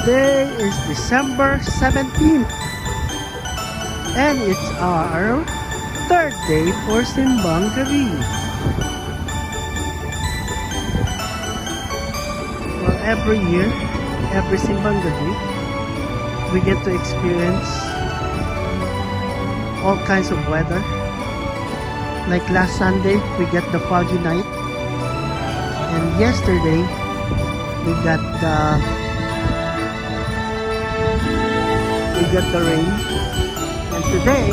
Today is December 17th and it's our third day for Simbang Gabi. Well, every year, every Simbang Gabi, we get to experience all kinds of weather. Like last Sunday, we got the foggy night, and yesterday we got the rain, and today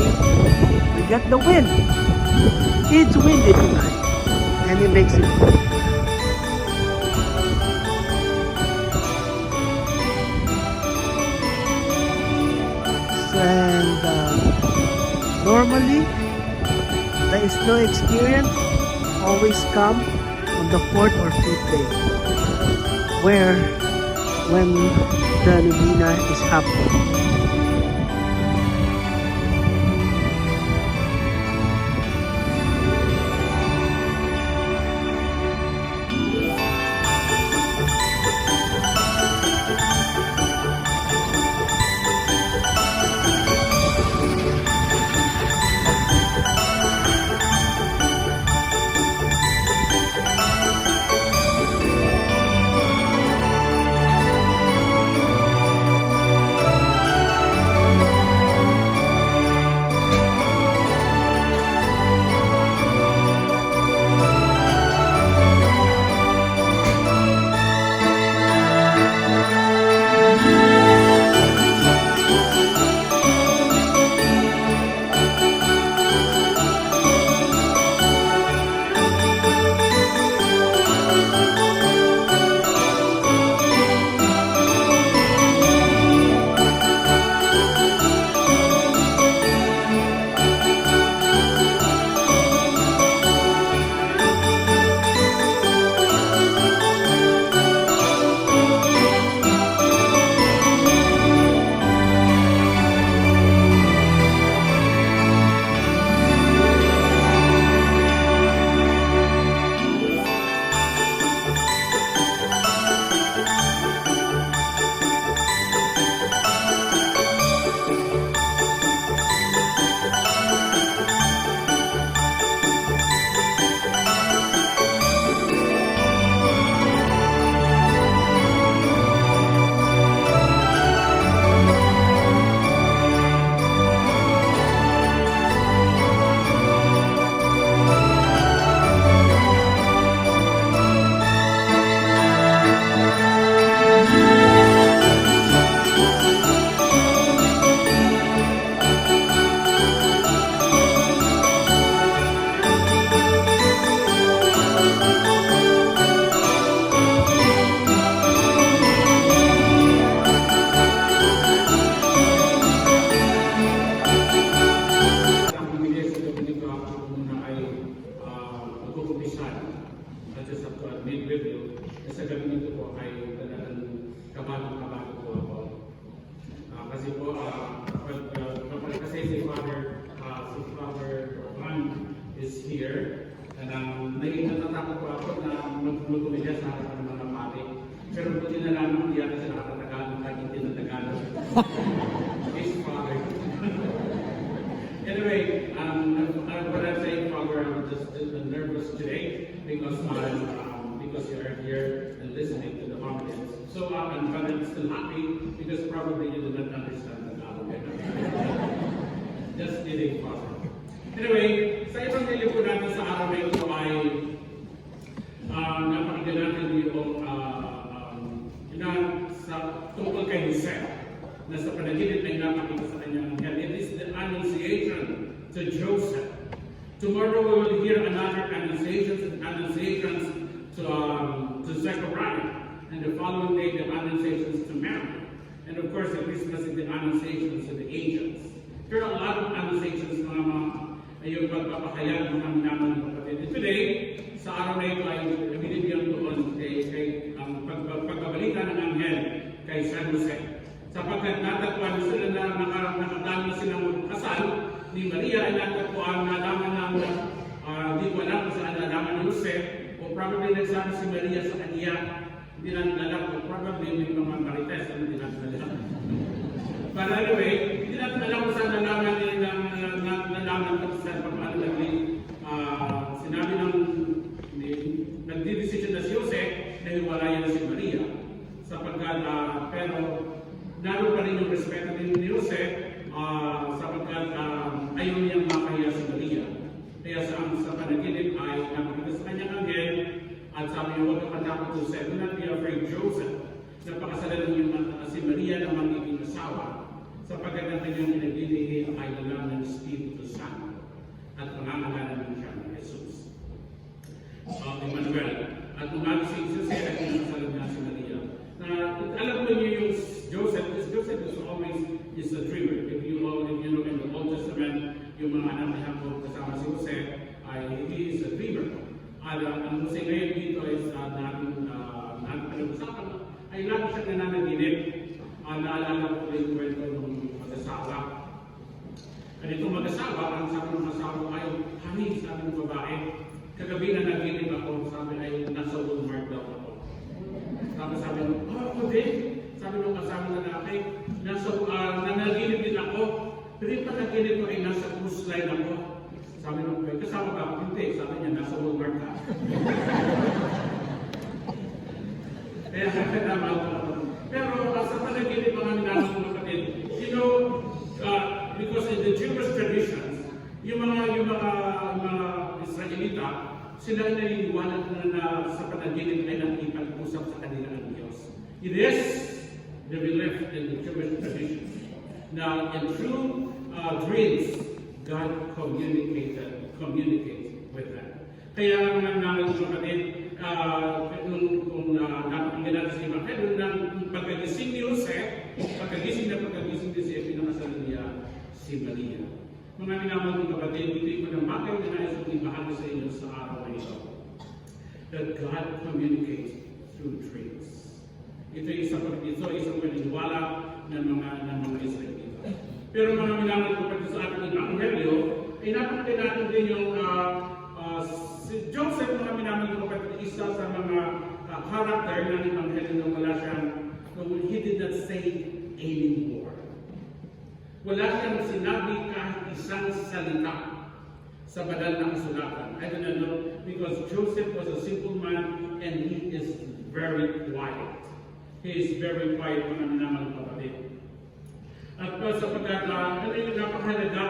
we got the wind. It's windy tonight, and it makes it cool. And normally the snow experience always come on the 4th or 5th day, when the Novena is happening. Sa gabi nito po ay talagang kabado po ako. Kasi po, kasi si Father Juan is here. And natatakot po ako na magluto niya sa harapan ng mga pati. Pero po din nalaman ko yata sa nakatagalog, kahit hindi na Tagalog. His Father. Anyway, what I'm saying, Father, I'm just nervous today because you are here and listening to the homilies. So I'm still happy because probably you do not understand Tagalog. Just kidding, Father. Anyway, sa Ebanghelyo po natin sa araw na ito ay napakinggan natin yung sa tungkol kay Jose na sa panaginip ay napakita sa kanyang anghel. It is the annunciation to Joseph. Tomorrow we will hear another annunciations to Zechariah, and the following day the annunciations to Mary, and of course at Christmas is the annunciations to the angels. There are a lot of annunciations na yung pagpapahayag ng aming naman ng kapatid. Today, sa araw na ito ay binibigyan doon kay ang pagbabalita ng anghel kay San Jose. Sapagkat natagpuan sila na nakatalo silang kasal ni Maria ay natagpuan na nalaman ng di ko alam kung saan nalaman ni Jose, o probably nagsabi si Maria sa kanya Hindi natin alam kung probably may mga marites na hindi natin alam. But anyway, hindi natin alam kung saan nalaman ko sa paano sinabi ng nagdidesisyon na si Jose na hiwalayan si Maria. Sapagkat, pero naroon pa rin yung respeto din ni Jose sapagkat ayaw niyang makahiya si Maria. Kaya sa panaginip ay nakakita sa kanyang anghel at sabi niya, huwag ka matakot Jose, do not be afraid Joseph. Napakasalan niyo si Maria na magiging asawa sapagkat ang kanyang pinaglilihi ay alam ng Espiritu Santo at pangangalanan ng siya ng Jesus. Emmanuel. At umagising si Jose at pinasalan niya si Maria. Alam ko niyo yung Joseph is always a dreamer. If you know in the Old Testament, yung mga anak ni Jacob kasama si Jose, he is a dreamer. Ang Jose ngayon dito is natin pinag-usapan ay lagi siya nananaginip. Naalala ko yung kwento ng mag-asawa. At itong mag-asawa, ang sabi ng asawa ay, honey, sabi ng babae, kagabi na naginip ako, sabi ay nasa Walmart daw ako. Sabi ng, ako din. Sabi ng asawa na lalaki, nanaginip din ako. Pero yung panaginip ko ay nasa cruise line ako. Sabi ng kwento, kasama ka? Hindi. Sabi niya, nasa Walmart ka. Kaya naman ako. Pero sa panaginip mga minamang mga kapatid, you know, because in the Jewish traditions, yung mga Israelita, sila ay naniniwala na sa panaginip ay nakikipag-usap sa kanila ng Diyos. It is the belief in the Jewish traditions. Now, in true dreams, God communicates with them. Kaya naman mga kapatid, kung napakinggan natin sa Ebanghelyo, ng pagkagising ni Jose, pagkagising ni Jose, pinakasalan niya si Maria. Mga minamahal ng kapatid, hindi ko na makay na nais kong ibahagi sa inyo sa araw na ito. That God communicates through dreams. Ito isang paniniwala ng mga Israelita. Pero mga minamahal ng kapatid sa ating Ebanghelyo, ay napakinggan natin din yung si Joseph, mga minamahal ng kapatid, isa sa mga character ng Ebanghelyo na wala siyang, he did not say anymore. Wala siyang sinabi kahit isang salita sa banal na kasulatan. I don't know, because Joseph was a simple man and he is very quiet. He is very quiet, mga minamahal ng kapatid. At sapagkat yung napakahalaga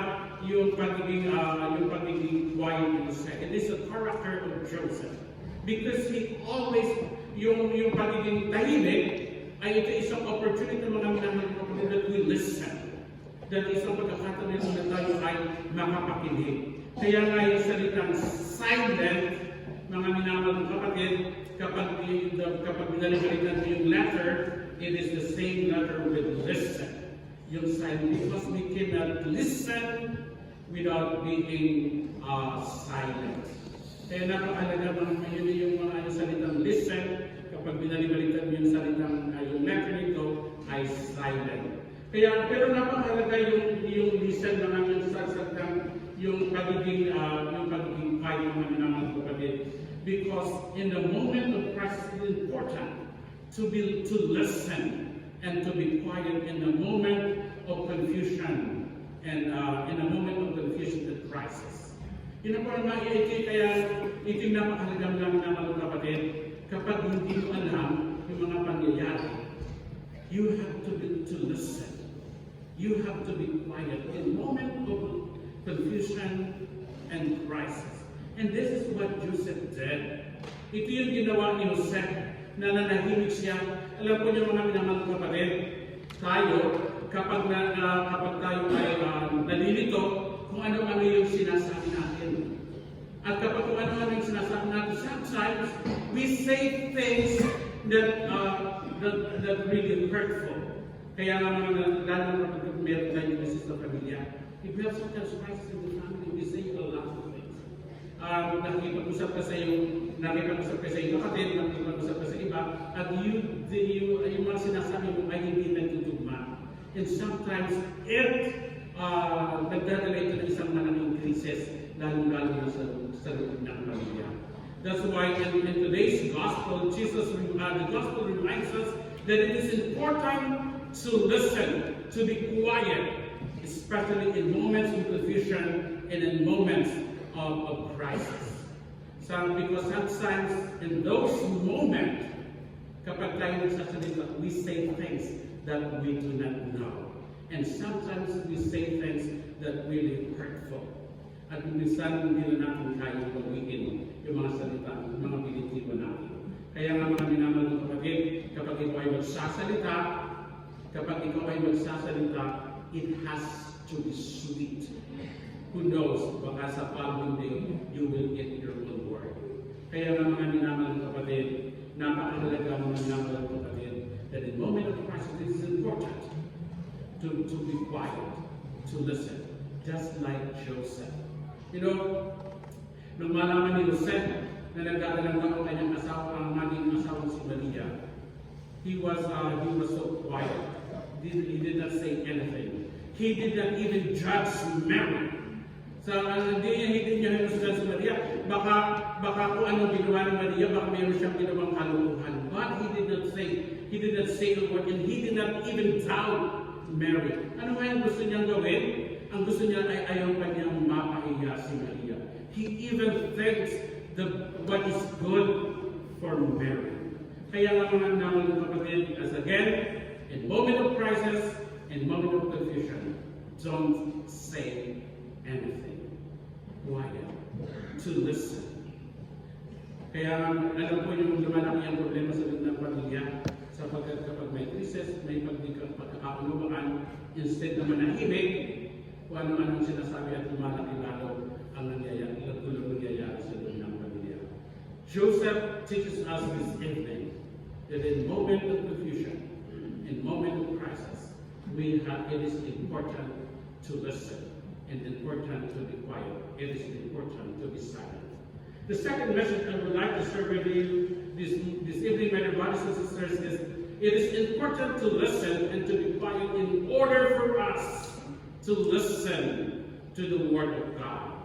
yung pagiging quiet in the second. It is a character of Joseph. Because he always, yung pagiging tahimik, ay ito isang opportunity mga minamahal ng kapatid that we listen. That isang pagkakataon na tayo ay makapakinig. Kaya nga yung salitang silent, mga minamahal ng kapatid, kapag binalibalitan mo yung letter, it is the same letter with listen. Yung silent, because we cannot listen without being silent. Kaya napakalaga mga yung mga salitang listen, kapag binalibalitan mo yung salitang yung letter nito ay silent. Kaya, pero napakalaga yung listen na namin sa yung pagiging quiet ng mga kapatid. Because in the moment of crisis, it is important to listen and to be quiet in the moment of confusion and in a moment of confusion and crisis. Yun po ang kaya iting napakalagang lang na mga kapatid, kapag hindi mo alam yung mga pangyayari, you have to listen. You have to be quiet in moment of confusion and crisis. And this is what Joseph did. Ito yung ginawa ni Joseph na nanahimik siya. Alam po niyo mga minamahal kapatid, tayo, kapag tayo ay nalilito, kung ano-ano yung sinasabi natin. At kapag kung ano-ano yung sinasabi natin, sometimes we say things that really hurtful. Kaya nga lalo na kapag meron tayong business na pamilya, if we have sometimes crisis in the family, we say a lot of things. Nakikipag-usap ka sa iyo kapatid, nakikipag-usap ka sa iba, at yung mga sinasabi mo ay hindi nagtutugma. And sometimes, nagdadala ito ng isang malaking krisis, lalo-lalo na sa loob ng pamilya. That's why in today's gospel, the gospel reminds us that it is important to listen, to be quiet, especially in moments of confusion and in moments of crisis. Because sometimes in those moments, kapag tayo nagsasalita, we say things that we do not know. And sometimes we say things that really hurtful. At minsan hindi na natin kaya bawiin yung mga salita, yung mga binitibo natin. Kaya nga mga minamahal ng kapatid, kapag ikaw ay magsasalita, it has to be sweet. Who knows, baka sa following day, you will get your own word. Kaya nga mga minamahal ng kapatid, napakahalaga mga minamahal ng kapatid, that in moment of crisis, it is important to be quiet, to listen, just like Joseph. You know, nung malaman ni Joseph na nagdadalang ang kanyang asawa, ang maging asawa si Maria, he was so quiet. He did not say anything. He did not even judge Mary. So, hindi niya hinusgan si Maria. Baka kung ano ginawa ni Maria, baka mayroon siyang ginawang kalukuhan. But he did not say a word, and he did not even doubt Mary. Ano nga yung gusto niyang gawin? Ang gusto niya ay ayaw pa niyang mapahiya si Maria. He even thinks what is good for Mary. Kaya nga mga naman ng kapatid, as again, in moment of crisis, in moment of confusion, don't say anything. Quiet. To listen. Kaya alam po yung lumalaki ang problema sa ng pamilya, sapagkat kapag may krisis, may pagkakaunawaan, instead na manahimik, kung ano-anong sinasabi at lumalaki lalo ang nangyayari sa loob ng pamilya. Joseph teaches us this evening that in moment of confusion, in moment of crisis, it is important to listen and important to be quiet. It is important to be silent. The second message I would like to share with you this evening, my dear brothers and sisters, is it is important to listen and to be quiet in order for us to listen to the Word of God.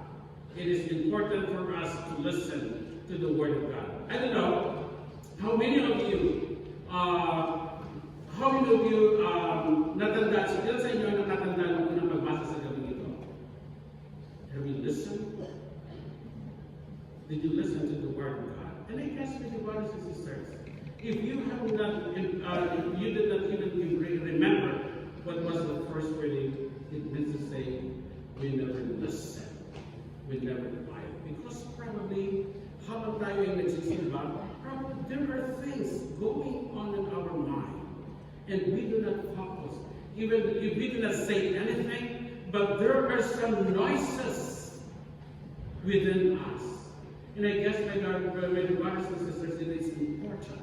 It is important for us to listen to the Word of God. I don't know how many of you natandaan, ilan sa inyo ang nakatandaan ng unang pagbasa sa gabi ito? Have you listened? Did you listen to the Word of God? And I guess, my brothers and sisters, if you have not, if you did not even remember what was the first reading, it means to say we never listen, we never quiet. Because probably, habang tayo ay nagsisimba, probably there are things going on in our mind, and we do not focus. Even if we do not say anything, but there are some noises within us. And I guess, my brothers and sisters, it is important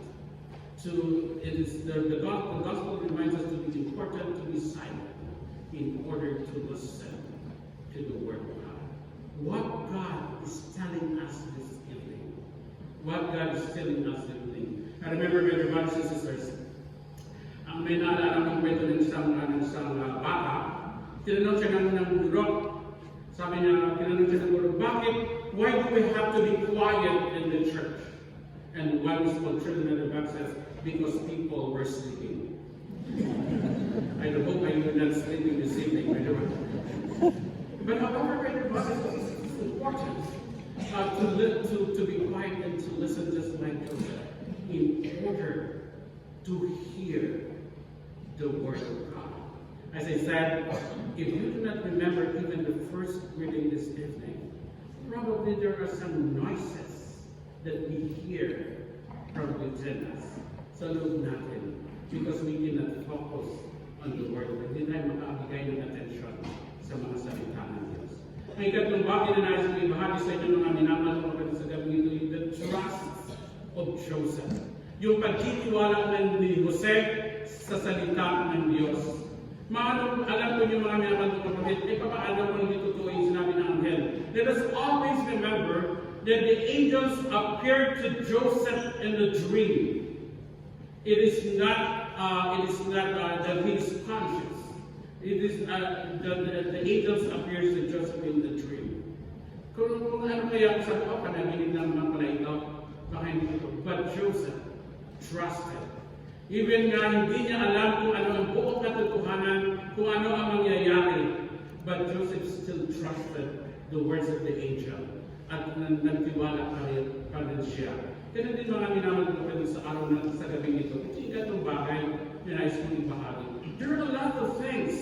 the gospel reminds us to be important to be silent in order to listen to the Word of God. What God is telling us this evening. What God is telling us this evening. I remember, my brothers and sisters, ang may naalala kong kwento ng isang bata, tinanong siya ng guro. Sabi niya, tinanong siya ng guro, bakit? Why do we have to be quiet in the church? And one small children at the back says, because people were sleeping. I hope I did not sleeping this evening, by the way. But however, it is important to be quiet and to listen just like Joseph in order to hear the Word of God. As I said, if you do not remember even the first reading this evening, probably there are some noises that we hear from within us. Sa loob natin, because we cannot focus on the Word. Hindi tayo makabigay ng atensyon sa mga salita ng Diyos. Ang ikatlong bagay na nais ko ibahagi sa inyo mga minamahal ko sa gabi ito, yung the trust of Joseph. Yung pagtitiwala ni Jose sa salita ng Diyos. Alam ko yung mga minamahal ko kapatid, papaano ko hindi totoo yung sinabi ng anghel. Let us always remember that the angels appeared to Joseph in the dream. It is not that he is conscious. It is the angels appears to Joseph in the dream. Kung ano kaya sa ko, panaginip lang naman pala ito, baka hindi ito. But Joseph trusted. Even nga hindi niya alam kung ano ang buong katotohanan, kung ano ang mangyayari. But Joseph still trusted the words of the angel. At nagtiwala pa rin siya. Kaya din mga minamahal ko pwede sa araw na sa gabi nito. Hindi ka itong bagay na nais kong ibahagi. There are a lot of things.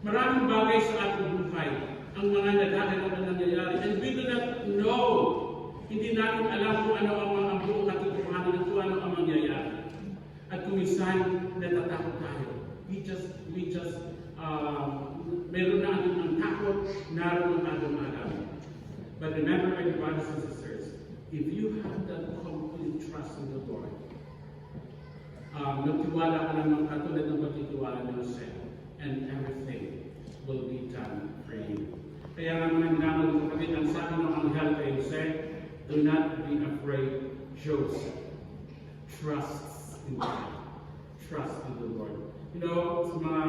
Maraming bagay sa ating buhay. Ang mga nagkakaroon na nangyayari. And we do not know. Hindi natin alam kung ano ang buong katotohanan at kung ano ang mangyayari. At kung minsan, natatakot tayo. We just meron na ang takot, naroon ang ating alam. But remember, my brothers and sisters, if you have that complete trust in the Lord, nagtiwala ka naman katulad ng pagtitiwala ng Jose, and everything will be done for you. Kaya nga mga minamahal ng kapatid, ang sabi ng anghel kay Jose, do not be afraid, Joseph. Trust in God. Trust in the Lord. You know, sa mga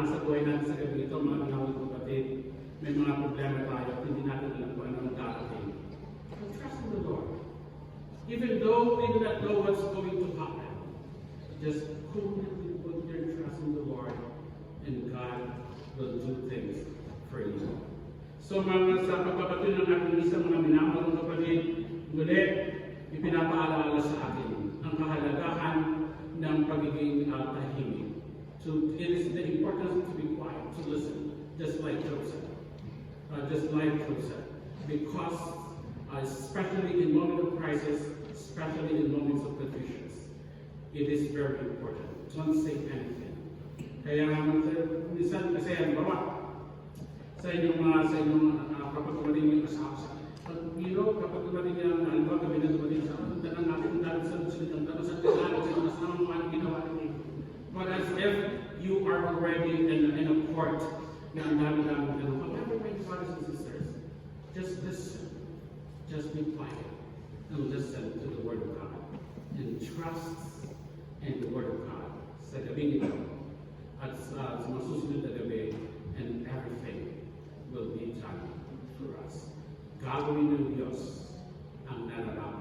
sa buhay natin sa gabi ito, mga minamahal ng kapatid, may mga problema tayo at hindi natin alam kung ano ang darating. But trust in the Lord. Even though we do not know what's going to happen, just completely put your trust in the Lord and God will do things for you. So sa pagpapatuloy ng ating isang mga minamahal ng kapatid, muli, ipinapaalala sa atin ang kahalagahan ng pagiging tahimik. So it is the importance to be quiet, to listen, just like Joseph. Because especially in moments of crisis, especially in moments of confusion, it is very important. Don't say anything. Kaya minsan kasi ang bawa sa inyong kapag dumating yung asawa sa kapag dumating yung halimbawa kami na dumating sa tanang natin kung dahil sa salitang tanong sa kailangan sa mga asawa mo anong ginawa niyo. But as if you are already in a court na ang dami-dami tanong. However, my brothers and sisters, just listen. Just be quiet and listen to the Word of God. And trust in the Word of God. Sa gabi nito at sa mga susunod na gabi, and everything will be done for us. Gagawin ng Diyos ang nararapat.